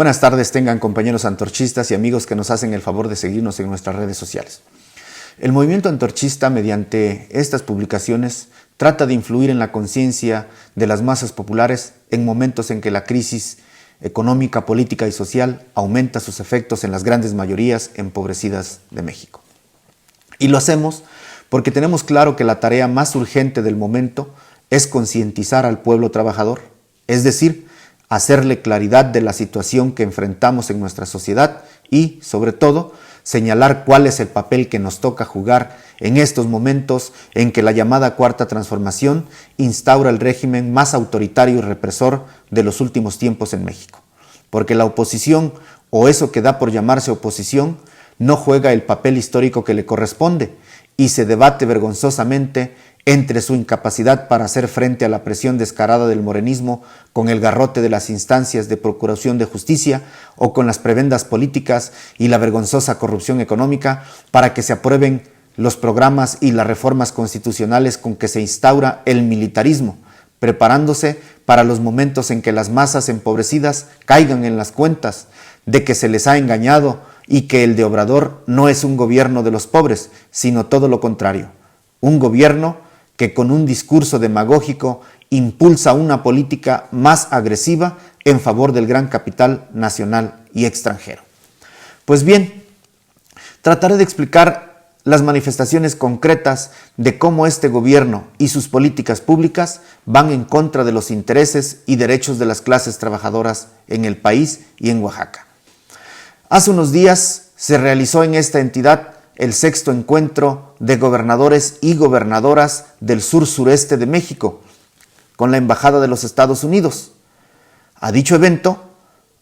Buenas tardes tengan compañeros antorchistas y amigos que nos hacen el favor de seguirnos en nuestras redes sociales. El movimiento antorchista, mediante estas publicaciones, trata de influir en la conciencia de las masas populares en momentos en que la crisis económica, política y social aumenta sus efectos en las grandes mayorías empobrecidas de México. Y lo hacemos porque tenemos claro que la tarea más urgente del momento es concientizar al pueblo trabajador, es decir, hacerle claridad de la situación que enfrentamos en nuestra sociedad y, sobre todo, señalar cuál es el papel que nos toca jugar en estos momentos en que la llamada Cuarta Transformación instaura el régimen más autoritario y represor de los últimos tiempos en México. Porque la oposición, o eso que da por llamarse oposición, no juega el papel histórico que le corresponde y se debate vergonzosamente entre su incapacidad para hacer frente a la presión descarada del morenismo con el garrote de las instancias de procuración de justicia o con las prebendas políticas y la vergonzosa corrupción económica para que se aprueben los programas y las reformas constitucionales con que se instaura el militarismo, preparándose para los momentos en que las masas empobrecidas caigan en las cuentas de que se les ha engañado y que el de Obrador no es un gobierno de los pobres, sino todo lo contrario, un gobierno que con un discurso demagógico impulsa una política más agresiva en favor del gran capital nacional y extranjero. Pues bien, trataré de explicar las manifestaciones concretas de cómo este gobierno y sus políticas públicas van en contra de los intereses y derechos de las clases trabajadoras en el país y en Oaxaca. Hace unos días se realizó en esta entidad el 6º encuentro de gobernadores y gobernadoras del sur-sureste de México, con la Embajada de los Estados Unidos. A dicho evento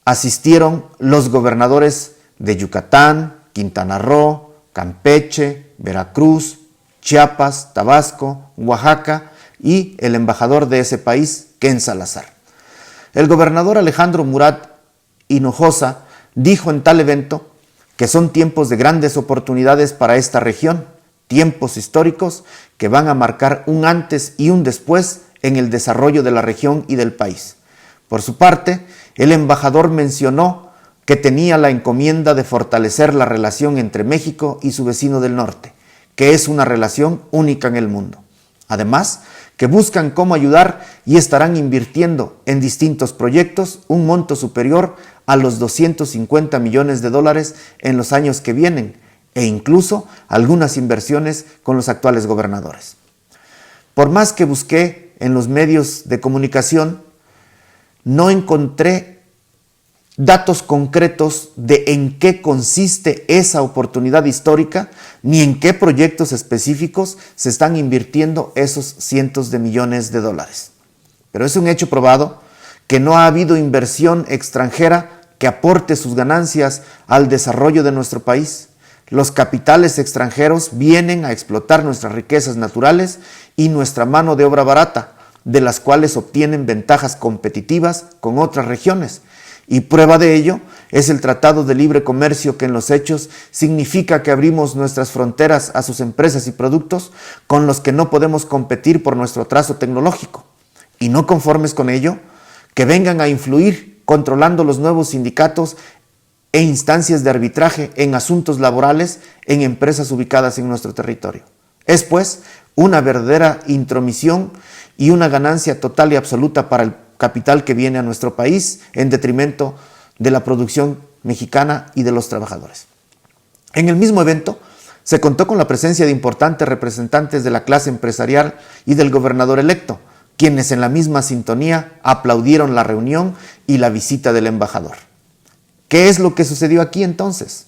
asistieron los gobernadores de Yucatán, Quintana Roo, Campeche, Veracruz, Chiapas, Tabasco, Oaxaca y el embajador de ese país, Ken Salazar. El gobernador Alejandro Murat Hinojosa dijo en tal evento que son tiempos de grandes oportunidades para esta región, tiempos históricos que van a marcar un antes y un después en el desarrollo de la región y del país. Por su parte, el embajador mencionó que tenía la encomienda de fortalecer la relación entre México y su vecino del norte, que es una relación única en el mundo. Además, que buscan cómo ayudar y estarán invirtiendo en distintos proyectos un monto superior a los $250 millones en los años que vienen e incluso algunas inversiones con los actuales gobernadores. Por más que busqué en los medios de comunicación, no encontré datos concretos de en qué consiste esa oportunidad histórica ni en qué proyectos específicos se están invirtiendo esos cientos de millones de dólares. Pero es un hecho probado que no ha habido inversión extranjera que aporte sus ganancias al desarrollo de nuestro país. Los capitales extranjeros vienen a explotar nuestras riquezas naturales y nuestra mano de obra barata, de las cuales obtienen ventajas competitivas con otras regiones. Y prueba de ello es el Tratado de Libre Comercio que en los hechos significa que abrimos nuestras fronteras a sus empresas y productos con los que no podemos competir por nuestro atraso tecnológico. Y no conformes con ello, que vengan a influir controlando los nuevos sindicatos e instancias de arbitraje en asuntos laborales en empresas ubicadas en nuestro territorio. Es pues una verdadera intromisión y una ganancia total y absoluta para el capital que viene a nuestro país en detrimento de la producción mexicana y de los trabajadores. En el mismo evento se contó con la presencia de importantes representantes de la clase empresarial y del gobernador electo, quienes en la misma sintonía aplaudieron la reunión y la visita del embajador. ¿Qué es lo que sucedió aquí entonces?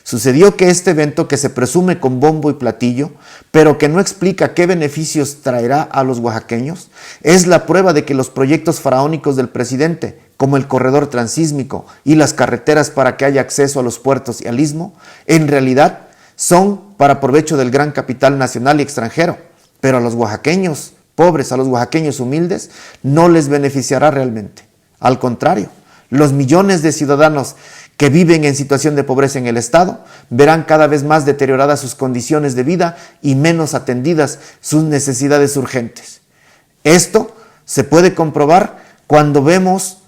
Sucedió que este evento, que se presume con bombo y platillo, pero que no explica qué beneficios traerá a los oaxaqueños, es la prueba de que los proyectos faraónicos del presidente, como el corredor transísmico y las carreteras para que haya acceso a los puertos y al istmo, en realidad son para provecho del gran capital nacional y extranjero, pero a los oaxaqueños pobres, a los oaxaqueños humildes, no les beneficiará realmente. Al contrario, los millones de ciudadanos que viven en situación de pobreza en el Estado verán cada vez más deterioradas sus condiciones de vida y menos atendidas sus necesidades urgentes. Esto se puede comprobar cuando vemos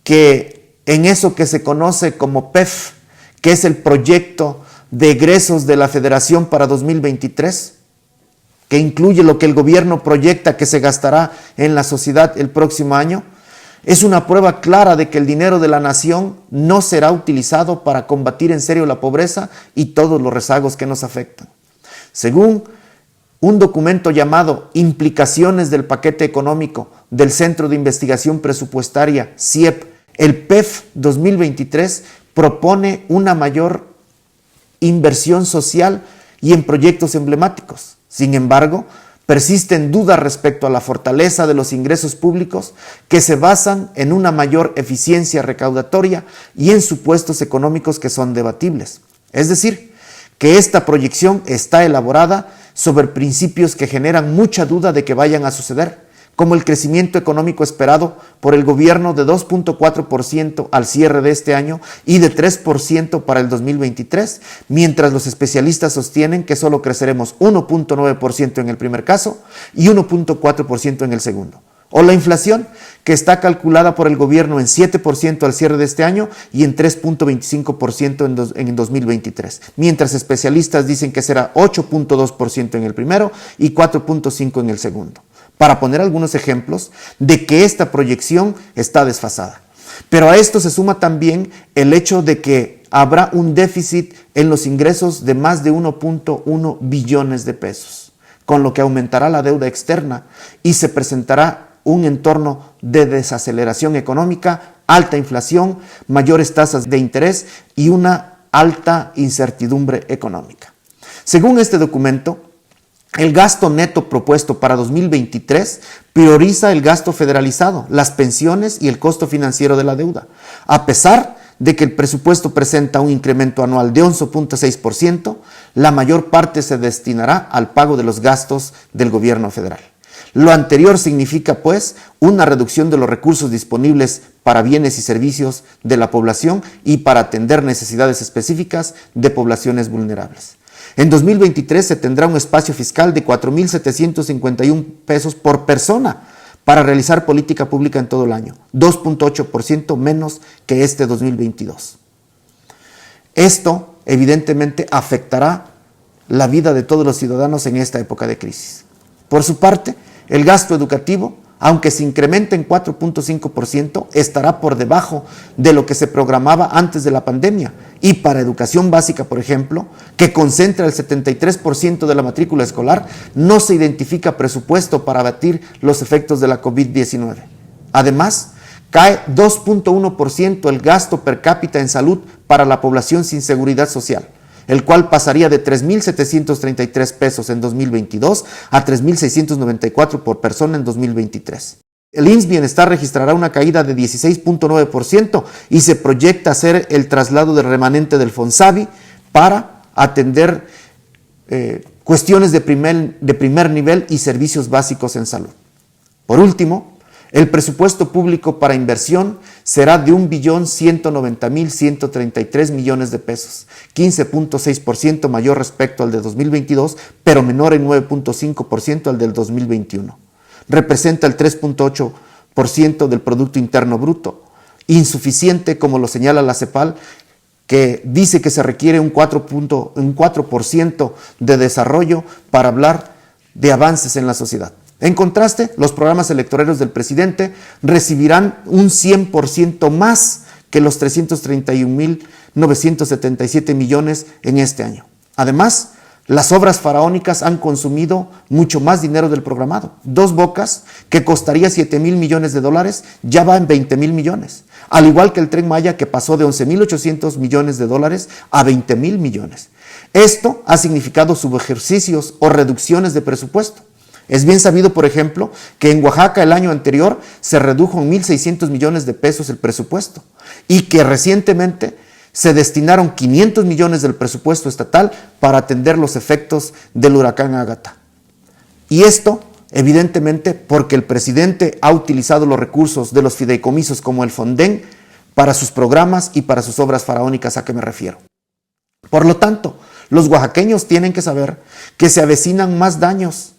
que en eso que se conoce como PEF, que es el proyecto de egresos de la Federación para 2023, que incluye lo que el gobierno proyecta que se gastará en la sociedad el próximo año, es una prueba clara de que el dinero de la nación no será utilizado para combatir en serio la pobreza y todos los rezagos que nos afectan. Según un documento llamado Implicaciones del Paquete Económico del Centro de Investigación Presupuestaria, CIEP, el PEF 2023 propone una mayor inversión social y en proyectos emblemáticos. Sin embargo, persisten dudas respecto a la fortaleza de los ingresos públicos que se basan en una mayor eficiencia recaudatoria y en supuestos económicos que son debatibles. Es decir, que esta proyección está elaborada sobre principios que generan mucha duda de que vayan a suceder, como el crecimiento económico esperado por el gobierno de 2.4% al cierre de este año y de 3% para el 2023, mientras los especialistas sostienen que solo creceremos 1.9% en el primer caso y 1.4% en el segundo. O la inflación, que está calculada por el gobierno en 7% al cierre de este año y en 3.25% en 2023, mientras especialistas dicen que será 8.2% en el primero y 4.5% en el segundo, para poner algunos ejemplos de que esta proyección está desfasada. Pero a esto se suma también el hecho de que habrá un déficit en los ingresos de más de 1.1 billones de pesos, con lo que aumentará la deuda externa y se presentará un entorno de desaceleración económica, alta inflación, mayores tasas de interés y una alta incertidumbre económica. Según este documento, el gasto neto propuesto para 2023 prioriza el gasto federalizado, las pensiones y el costo financiero de la deuda, a pesar de que el presupuesto presenta un incremento anual de 11.6%, la mayor parte se destinará al pago de los gastos del gobierno federal. Lo anterior significa, pues, una reducción de los recursos disponibles para bienes y servicios de la población y para atender necesidades específicas de poblaciones vulnerables. En 2023 se tendrá un espacio fiscal de 4.751 pesos por persona para realizar política pública en todo el año, 2.8% menos que este 2022. Esto, evidentemente, afectará la vida de todos los ciudadanos en esta época de crisis. Por su parte, el gasto educativo, aunque se incremente en 4.5%, estará por debajo de lo que se programaba antes de la pandemia. Y para educación básica, por ejemplo, que concentra el 73% de la matrícula escolar, no se identifica presupuesto para abatir los efectos de la COVID-19. Además, cae 2.1% el gasto per cápita en salud para la población sin seguridad social, el cual pasaría de 3.733 pesos en 2022 a 3.694 por persona en 2023. El IMSS Bienestar registrará una caída de 16.9% y se proyecta hacer el traslado del remanente del Fonsavi para atender cuestiones de primer nivel y servicios básicos en salud. Por último, el presupuesto público para inversión será de 1.190.133 millones de pesos, 15.6% mayor respecto al de 2022, pero menor en 9.5% al del 2021. Representa el 3.8% del Producto Interno Bruto, insuficiente como lo señala la CEPAL, que dice que se requiere un 4% de desarrollo para hablar de avances en la sociedad. En contraste, los programas electorales del presidente recibirán un 100% más que los 331.977 millones en este año. Además, las obras faraónicas han consumido mucho más dinero del programado. Dos Bocas, que costaría 7.000 millones de dólares, ya va en 20.000 millones. Al igual que el Tren Maya, que pasó de 11.800 millones de dólares a 20.000 millones. Esto ha significado subejercicios o reducciones de presupuesto. Es bien sabido, por ejemplo, que en Oaxaca el año anterior se redujo en 1.600 millones de pesos el presupuesto y que recientemente se destinaron 500 millones del presupuesto estatal para atender los efectos del huracán Ágata. Y esto, evidentemente, porque el presidente ha utilizado los recursos de los fideicomisos como el Fonden para sus programas y para sus obras faraónicas, a que me refiero. Por lo tanto, los oaxaqueños tienen que saber que se avecinan más daños,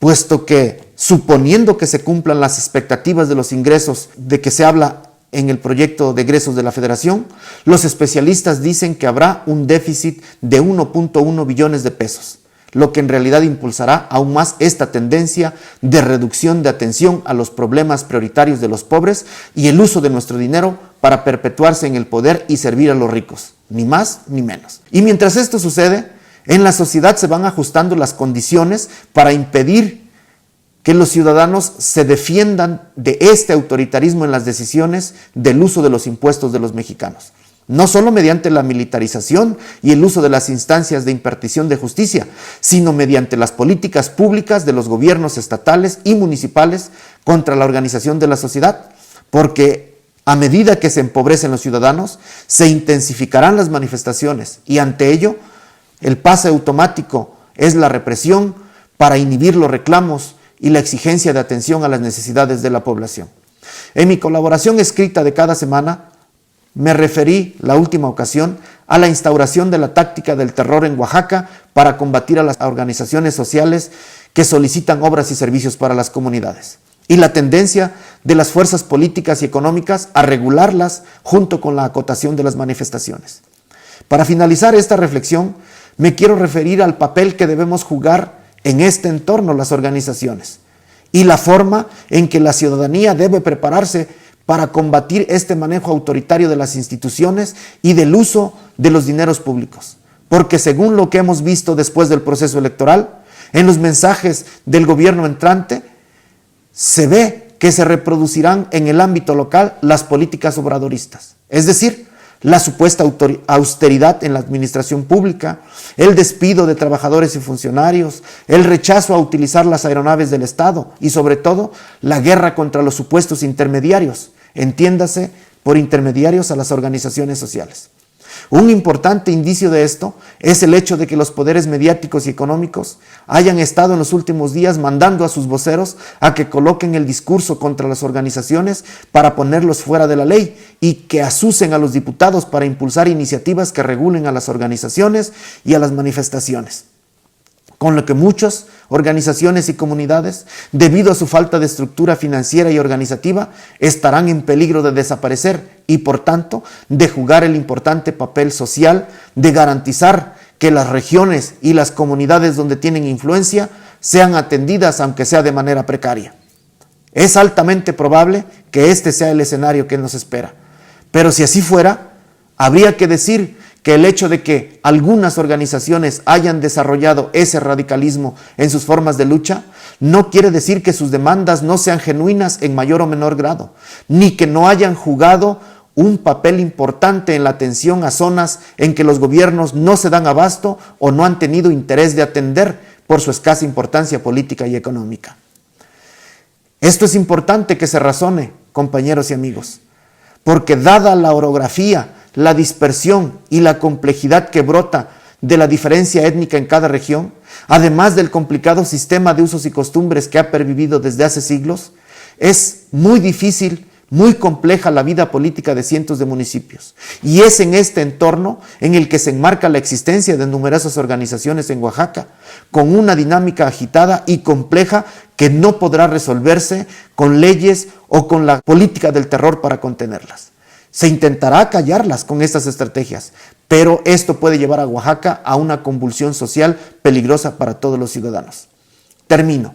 puesto que, suponiendo que se cumplan las expectativas de los ingresos de que se habla en el proyecto de egresos de la Federación, los especialistas dicen que habrá un déficit de 1.1 billones de pesos, lo que en realidad impulsará aún más esta tendencia de reducción de atención a los problemas prioritarios de los pobres y el uso de nuestro dinero para perpetuarse en el poder y servir a los ricos, ni más ni menos. Y mientras esto sucede, en la sociedad se van ajustando las condiciones para impedir que los ciudadanos se defiendan de este autoritarismo en las decisiones del uso de los impuestos de los mexicanos. No solo mediante la militarización y el uso de las instancias de impartición de justicia, sino mediante las políticas públicas de los gobiernos estatales y municipales contra la organización de la sociedad, porque a medida que se empobrecen los ciudadanos, se intensificarán las manifestaciones y ante ello, el pase automático es la represión para inhibir los reclamos y la exigencia de atención a las necesidades de la población. En mi colaboración escrita de cada semana, me referí la última ocasión a la instauración de la táctica del terror en Oaxaca para combatir a las organizaciones sociales que solicitan obras y servicios para las comunidades, y la tendencia de las fuerzas políticas y económicas a regularlas junto con la acotación de las manifestaciones. Para finalizar esta reflexión, me quiero referir al papel que debemos jugar en este entorno las organizaciones y la forma en que la ciudadanía debe prepararse para combatir este manejo autoritario de las instituciones y del uso de los dineros públicos. Porque según lo que hemos visto después del proceso electoral, en los mensajes del gobierno entrante, se ve que se reproducirán en el ámbito local las políticas obradoristas. Es decir, la supuesta austeridad en la administración pública, el despido de trabajadores y funcionarios, el rechazo a utilizar las aeronaves del Estado y sobre todo la guerra contra los supuestos intermediarios, entiéndase por intermediarios a las organizaciones sociales. Un importante indicio de esto es el hecho de que los poderes mediáticos y económicos hayan estado en los últimos días mandando a sus voceros a que coloquen el discurso contra las organizaciones para ponerlos fuera de la ley y que asusen a los diputados para impulsar iniciativas que regulen a las organizaciones y a las manifestaciones. Con lo que muchas organizaciones y comunidades, debido a su falta de estructura financiera y organizativa, estarán en peligro de desaparecer y, por tanto, de jugar el importante papel social de garantizar que las regiones y las comunidades donde tienen influencia sean atendidas, aunque sea de manera precaria. Es altamente probable que este sea el escenario que nos espera. Pero si así fuera, habría que decir que el hecho de que algunas organizaciones hayan desarrollado ese radicalismo en sus formas de lucha no quiere decir que sus demandas no sean genuinas en mayor o menor grado, ni que no hayan jugado un papel importante en la atención a zonas en que los gobiernos no se dan abasto o no han tenido interés de atender por su escasa importancia política y económica. Esto es importante que se razone, compañeros y amigos, porque dada la orografía, la dispersión y la complejidad que brota de la diferencia étnica en cada región, además del complicado sistema de usos y costumbres que ha pervivido desde hace siglos, es muy difícil, muy compleja la vida política de cientos de municipios. Y es en este entorno en el que se enmarca la existencia de numerosas organizaciones en Oaxaca, con una dinámica agitada y compleja que no podrá resolverse con leyes o con la política del terror para contenerlas. Se intentará callarlas con estas estrategias, pero esto puede llevar a Oaxaca a una convulsión social peligrosa para todos los ciudadanos. Termino.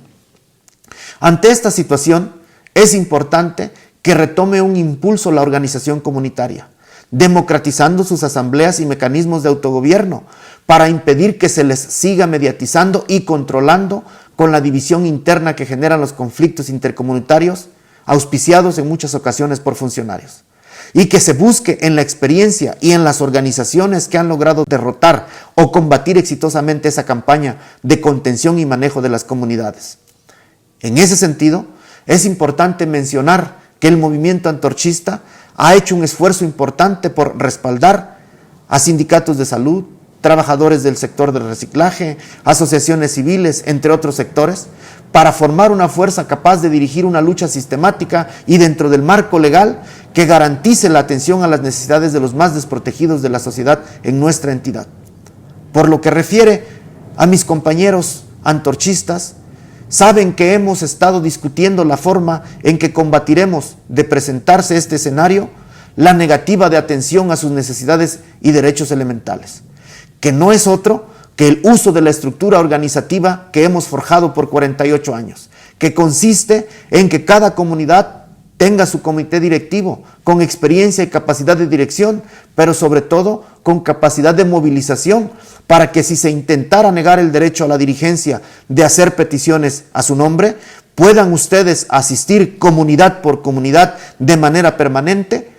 Ante esta situación, es importante que retome un impulso la organización comunitaria, democratizando sus asambleas y mecanismos de autogobierno para impedir que se les siga mediatizando y controlando con la división interna que generan los conflictos intercomunitarios, auspiciados en muchas ocasiones por funcionarios. Y que se busque en la experiencia y en las organizaciones que han logrado derrotar o combatir exitosamente esa campaña de contención y manejo de las comunidades. En ese sentido, es importante mencionar que el movimiento antorchista ha hecho un esfuerzo importante por respaldar a sindicatos de salud, trabajadores del sector del reciclaje, asociaciones civiles, entre otros sectores, para formar una fuerza capaz de dirigir una lucha sistemática y dentro del marco legal que garantice la atención a las necesidades de los más desprotegidos de la sociedad en nuestra entidad. Por lo que refiere a mis compañeros antorchistas, saben que hemos estado discutiendo la forma en que combatiremos de presentarse este escenario, la negativa de atención a sus necesidades y derechos elementales, que no es otro que el uso de la estructura organizativa que hemos forjado por 48 años, que consiste en que cada comunidad tenga su comité directivo con experiencia y capacidad de dirección, pero sobre todo con capacidad de movilización, para que si se intentara negar el derecho a la dirigencia de hacer peticiones a su nombre, puedan ustedes asistir comunidad por comunidad de manera permanente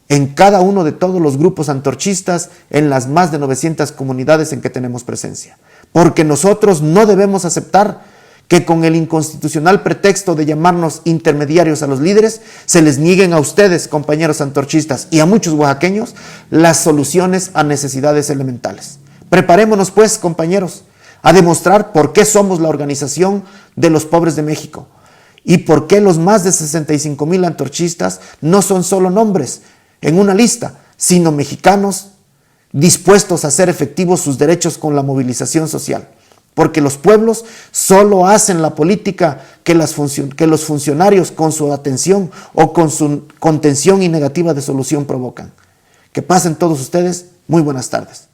en cada uno de todos los grupos antorchistas, en las más de 900 comunidades en que tenemos presencia. Porque nosotros no debemos aceptar que con el inconstitucional pretexto de llamarnos intermediarios a los líderes, se les nieguen a ustedes, compañeros antorchistas, y a muchos oaxaqueños, las soluciones a necesidades elementales. Preparémonos pues, compañeros, a demostrar por qué somos la organización de los pobres de México y por qué los más de 65,000 antorchistas no son solo nombres en una lista, sino mexicanos dispuestos a hacer efectivos sus derechos con la movilización social. Porque los pueblos solo hacen la política que los funcionarios con su atención o con su contención y negativa de solución provocan. Que pasen todos ustedes muy buenas tardes.